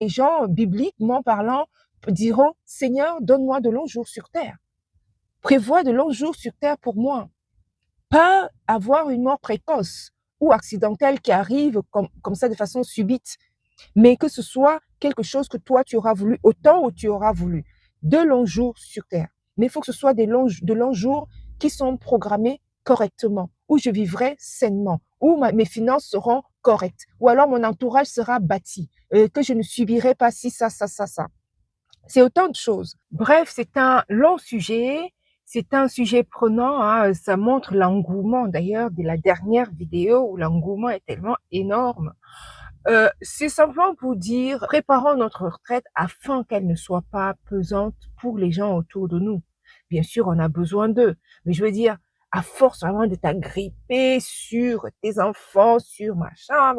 Les gens, bibliquement parlant, diront, Seigneur, donne-moi de longs jours sur terre. Prévois de longs jours sur terre pour moi. Pas avoir une mort précoce ou accidentelle qui arrive comme ça de façon subite, mais que ce soit quelque chose que toi tu auras voulu, au temps où tu auras voulu. De longs jours sur terre. Mais il faut que ce soit de longs jours qui sont programmés correctement, où je vivrai sainement, où mes finances seront correctes, ou alors mon entourage sera bâti, que je ne subirai pas si ça. C'est autant de choses. Bref, c'est un long sujet, c'est un sujet prenant, hein, ça montre l'engouement d'ailleurs de la dernière vidéo où l'engouement est tellement énorme. C'est simplement pour dire, préparons notre retraite afin qu'elle ne soit pas pesante pour les gens autour de nous. Bien sûr, on a besoin d'eux, mais je veux dire, à force vraiment de t'agripper sur tes enfants, sur machin,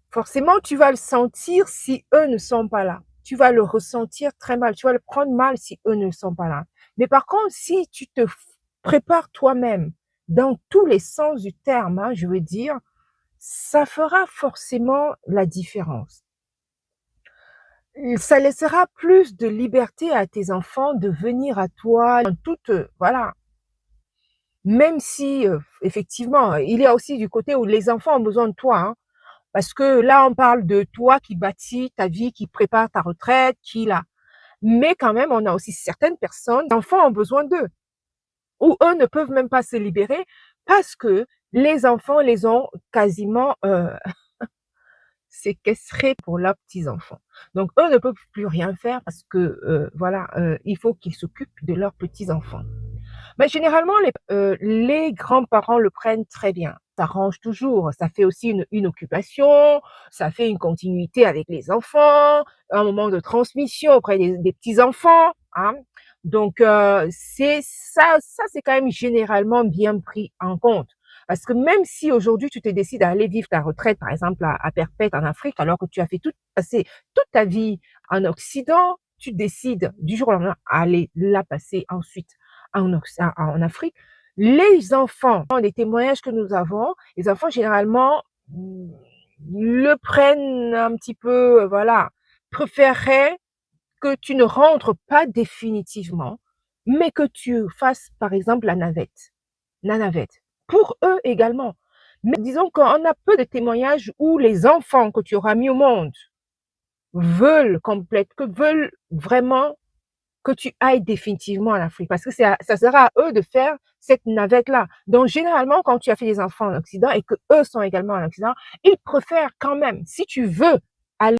forcément, tu vas le sentir si eux ne sont pas là. Tu vas le ressentir très mal, tu vas le prendre mal si eux ne sont pas là. Mais par contre, si tu te prépares toi-même dans tous les sens du terme, hein, je veux dire, ça fera forcément la différence. Ça laissera plus de liberté à tes enfants de venir à toi en toute, voilà. Même si, effectivement, il y a aussi du côté où les enfants ont besoin de toi, hein, parce que là, on parle de toi qui bâtis ta vie, qui prépare ta retraite, qui là. Mais quand même, on a aussi certaines personnes, les enfants ont besoin d'eux, ou eux ne peuvent même pas se libérer parce que les enfants les ont quasiment séquestrés pour leurs petits-enfants. Donc, eux ne peuvent plus rien faire parce que, voilà, il faut qu'ils s'occupent de leurs petits-enfants. Mais généralement, les grands-parents le prennent très bien. Ça arrange toujours. Ça fait aussi une occupation, ça fait une continuité avec les enfants, un moment de transmission auprès des petits-enfants. Hein. Donc, c'est ça c'est quand même généralement bien pris en compte. Parce que même si aujourd'hui tu te décides à aller vivre ta retraite, par exemple, à Perpète en Afrique, alors que tu as fait passer toute ta vie en Occident, tu décides du jour au lendemain à aller la passer ensuite en Afrique, les enfants, les témoignages que nous avons, les enfants généralement le prennent un petit peu, voilà, préféreraient que tu ne rentres pas définitivement, mais que tu fasses par exemple la navette, pour eux également. Mais disons qu'on a peu de témoignages où les enfants que tu auras mis au monde veulent vraiment que tu ailles définitivement en Afrique, parce que ça sera à eux de faire cette navette-là. Donc, généralement, quand tu as fait des enfants en Occident et que eux sont également en Occident, ils préfèrent quand même, si tu veux aller